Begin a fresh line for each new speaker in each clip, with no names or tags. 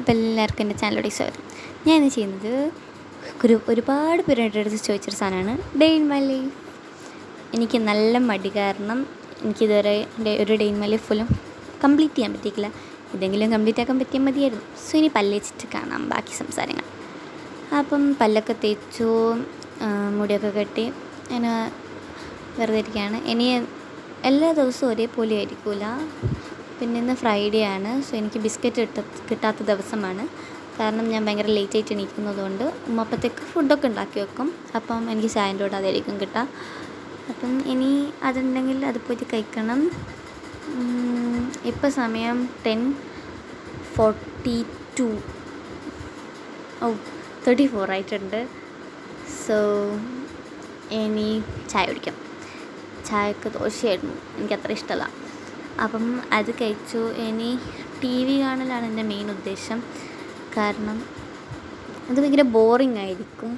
അപ്പോൾ എല്ലാവർക്കും എൻ്റെ ചാനലോടെ സ്വാഗതം. ഞാൻ ഇന്ന് ചെയ്യുന്നത് ഒരുപാട് പേരുടെ അടുത്ത് ചോദിച്ചൊരു സാധനമാണ് ഡേ ഇൻ മൈ ലൈഫ്. എനിക്ക് നല്ല മടി കാരണം എനിക്കിതുവരെ ഒരു ഡേ ഇൻ മൈ ലൈഫ് ഫുള്ളും കംപ്ലീറ്റ് ചെയ്യാൻ പറ്റിയിട്ടില്ല. ഇതെങ്കിലും കംപ്ലീറ്റ് ആക്കാൻ പറ്റിയാൽ മതിയായിരുന്നു. സോ ഇനി പല്ലേച്ചിട്ട് കാണാം ബാക്കി സംസാരങ്ങൾ. അപ്പം പല്ലൊക്കെ തേച്ചു, മുടിയൊക്കെ കെട്ടി ഞാൻ വെറുതെ ഇരിക്കുകയാണ്. ഇനി എല്ലാ ദിവസവും ഒരേപോലെ ആയിരിക്കില്ല. പിന്നെ ഇന്ന് ഫ്രൈഡേ ആണ്. സോ എനിക്ക് ബിസ്ക്കറ്റ് കിട്ടാത്ത ദിവസമാണ്. കാരണം ഞാൻ ഭയങ്കര ലേറ്റ് ആയിട്ട് എണീക്കുന്നതുകൊണ്ട് അപ്പോഴത്തേക്ക് ഫുഡൊക്കെ ഉണ്ടാക്കി വെക്കും. അപ്പം എനിക്ക് ചായൻ്റെ കൂടെ അതായിരിക്കും കിട്ടുക. അപ്പം ഇനി അതുണ്ടെങ്കിൽ അത് പോയിട്ട് കഴിക്കണം. ഇപ്പോൾ സമയം 10:42 34 ആയിട്ടുണ്ട്. സോ ഇനി ചായ കുടിക്കാം. ചായക്ക് ദോശയായിരുന്നു, എനിക്കത്ര ഇഷ്ടമല്ല. അപ്പം അത് കഴിച്ചു. ഇനി TV കാണലാണ് എൻ്റെ മെയിൻ ഉദ്ദേശം. കാരണം അത് ഭയങ്കര ബോറിംഗ് ആയിരിക്കും.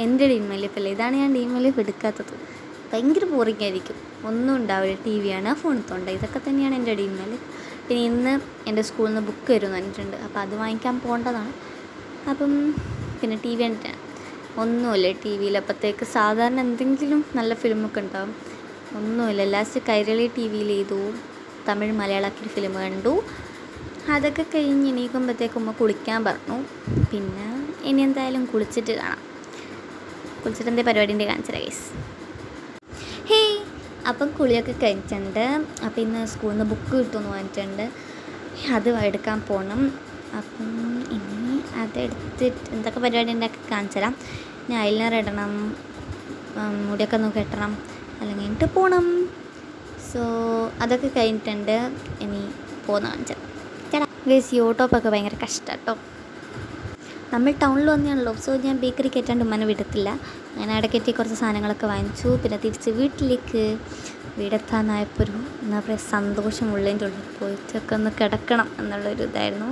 എൻ്റെ ഡേ ഇൻ മൈ ലൈഫ് അല്ലേ, ഇതാണ് ഞാൻ ഡേ ഇൻ മൈ ലൈഫ് എടുക്കാത്തത്. ഭയങ്കര ബോറിംഗ് ആയിരിക്കും, ഒന്നും ഉണ്ടാവില്ല. TV ആണ്, ഫോൺ തോണ്ട, ഇതൊക്കെ തന്നെയാണ് എൻ്റെ ഡേ ഇൻ മൈ ലൈഫ്. പിന്നെ ഇന്ന് എൻ്റെ സ്കൂളിൽ നിന്ന് ബുക്ക് വരുമെന്ന് പറഞ്ഞിട്ടുണ്ട്. അപ്പോൾ അത് വാങ്ങിക്കാൻ പോകേണ്ടതാണ്. അപ്പം പിന്നെ TV കണ്ടിട്ടാണ് ഒന്നുമില്ല TV-യിൽ. അപ്പോഴത്തേക്ക് സാധാരണ എന്തെങ്കിലും നല്ല ഫിലിമൊക്കെ ഉണ്ടാവും, ഒന്നുമില്ല. ലാസ്റ്റ് കൈരളി TV-യിൽ ചെയ്തു തമിഴ് മലയാളത്തിൽ ഫിലിം കണ്ടു. അതൊക്കെ കഴിഞ്ഞ് എണീക്കുമ്പോഴത്തേക്കും കുളിക്കാൻ പറഞ്ഞു. പിന്നെ ഇനി എന്തായാലും കുളിച്ചിട്ട് കാണാം. കുളിച്ചിട്ട് എന്തേ പരിപാടിൻ്റെ കാണിച്ചു ഗൈസ്. ഹേയ്, അപ്പം കുളിയൊക്കെ കഴിഞ്ഞിട്ടുണ്ട്. അപ്പം ഇന്ന് സ്കൂളിൽ നിന്ന് ബുക്ക് കിട്ടുമെന്ന് പറഞ്ഞിട്ടുണ്ട്. അത് എടുക്കാൻ പോകണം. അപ്പം ഇനി അതെടുത്തിട്ട് എന്തൊക്കെ പരിപാടി ഉണ്ടാക്കി കാണിച്ചു തരാം. ഇനി ഐലൈനർ ഇടണം, മുടിയൊക്കെ ഒന്ന് കെട്ടണം, അല്ലെങ്കിൽ കഴിഞ്ഞിട്ട് പോകണം. സോ അതൊക്കെ കഴിഞ്ഞിട്ടുണ്ട്. ഇനി പോകുന്ന കാണിച്ചു തരാം. ചേട്ടാ ഗൈസ്, ഈ ഓട്ടോപ്പൊക്കെ ഭയങ്കര കഷ്ടം കേട്ടോ. നമ്മൾ ടൗണിൽ വന്നെയാണല്ലോ. സോ ഞാൻ ബേക്കറി കയറ്റാണ്ട് ഉമ്മനെ വിടത്തില്ല. അങ്ങനെ ഇടയ്ക്കെറ്റി കുറച്ച് സാധനങ്ങളൊക്കെ വാങ്ങിച്ചു. പിന്നെ തിരിച്ച് വീടെത്താനായപ്പോൾ ഒരു എന്താ പറയുക സന്തോഷമുള്ളതിൻ്റെ ഉള്ളിൽ പോയിട്ടൊക്കെ ഒന്ന് കിടക്കണം എന്നുള്ളൊരു ഇതായിരുന്നു.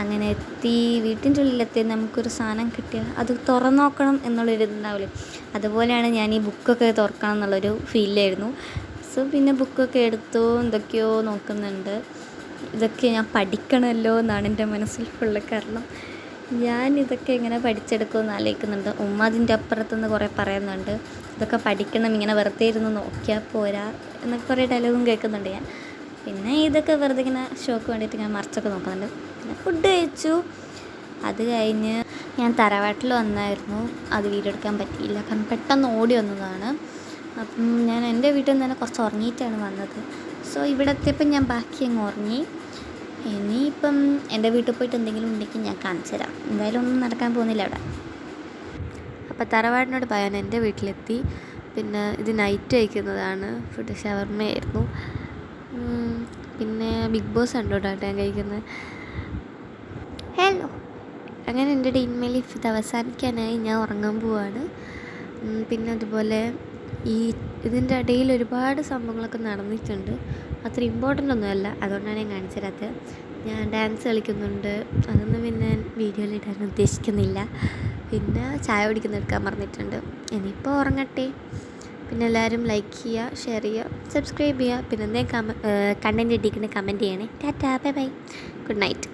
അങ്ങനെ എത്തി. വീട്ടിൻ്റെ ഉള്ളിലെത്തി നമുക്കൊരു സാധനം കിട്ടിയാൽ അത് തുറന്നു നോക്കണം എന്നുള്ളൊരു ഇതുണ്ടാവില്ലേ, അതുപോലെയാണ് ഞാൻ ഈ ബുക്കൊക്കെ തുറക്കണം എന്നുള്ളൊരു ഫീലായിരുന്നു. സോ പിന്നെ ബുക്കൊക്കെ എടുത്തു, എന്തൊക്കെയോ നോക്കുന്നുണ്ട്. ഇതൊക്കെ ഞാൻ പഠിക്കണമല്ലോ എന്നാണ് എൻ്റെ മനസ്സിൽ ഫുള്ള്. കാരണം ഞാനിതൊക്കെ ഇങ്ങനെ പഠിച്ചെടുക്കുമെന്ന് ആലോചിക്കുന്നുണ്ട്. ഉമ്മ അതിൻ്റെ അപ്പുറത്തുനിന്ന് കുറേ പറയുന്നുണ്ട്, ഇതൊക്കെ പഠിക്കണം, ഇങ്ങനെ വെറുതെ ഇരുന്ന് നോക്കിയാൽ പോരാ എന്നൊക്കെ കുറേ ഡയലോഗും കേൾക്കുന്നുണ്ട് ഞാൻ. പിന്നെ ഇതൊക്കെ വെറുതെ ഇങ്ങനെ ഷോക്ക് വേണ്ടിയിട്ട് ഞാൻ മറിച്ചൊക്കെ നോക്കുന്നുണ്ട്. പിന്നെ ഫുഡ് കഴിച്ചു. അത് കഴിഞ്ഞ് ഞാൻ തറവാട്ടിൽ വന്നായിരുന്നു. അത് വീഡിയോ എടുക്കാൻ പറ്റിയില്ല കാരണം പെട്ടെന്ന് ഓടി വന്നതാണ്. അപ്പം ഞാൻ എൻ്റെ വീട്ടിൽ നിന്ന് തന്നെ കുറച്ച് ഉറങ്ങിയിട്ടാണ് വന്നത്. സോ ഇവിടെ എത്തിയപ്പോൾ ഞാൻ ബാക്കി അങ്ങ് ഉറങ്ങി. ഇനിയിപ്പം എൻ്റെ വീട്ടിൽ പോയിട്ട് എന്തെങ്കിലും ഉണ്ടെങ്കിൽ ഞാൻ കാണിച്ചു തരാം. എന്തായാലും ഒന്നും നടക്കാൻ പോകുന്നില്ല അവിടെ. അപ്പോൾ തറവാടിനോട് പറയാൻ എൻ്റെ വീട്ടിലെത്തി. പിന്നെ ഇത് നൈറ്റ് കഴിക്കുന്നതാണ്. ഫുഡ് ഷവർമയായിരുന്നു. പിന്നെ ബിഗ് ബോസ് കണ്ടോട്ടാണ് ഞാൻ കഴിക്കുന്നത്. ഹലോ, അങ്ങനെ എൻ്റെ ഡേ ഇൻ മൈ ലൈഫ് ഇത് അവസാനിക്കാനായി. ഞാൻ ഉറങ്ങാൻ പോവാണ്. പിന്നെ അതുപോലെ ഇതിൻ്റെ ഇടയിൽ ഒരുപാട് സംഭവങ്ങളൊക്കെ നടന്നിട്ടുണ്ട്. അത്ര ഇമ്പോർട്ടൻ്റ് ഒന്നുമല്ല, അതുകൊണ്ടാണ് ഞാൻ കാണിച്ചു തരാത്തത്. ഞാൻ ഡാൻസ് കളിക്കുന്നുണ്ട്, അതൊന്നും പിന്നെ ഞാൻ വീഡിയോയിൽ ഇടാൻ ഉദ്ദേശിക്കുന്നില്ല. പിന്നെ ചായ കുടിക്കാൻ പറഞ്ഞിട്ടുണ്ട്. ഇനിയിപ്പോൾ ഉറങ്ങട്ടെ. പിന്നെ എല്ലാവരും ലൈക്ക് ചെയ്യുക, ഷെയർ ചെയ്യുക, സബ്സ്ക്രൈബ് ചെയ്യുക. പിന്നെ എന്തെങ്കിലും കണ്ടൻറ്റ് ഇട്ടിരിക്കുന്ന കമൻറ്റ് ചെയ്യണേ. Tata, bye bye, good night.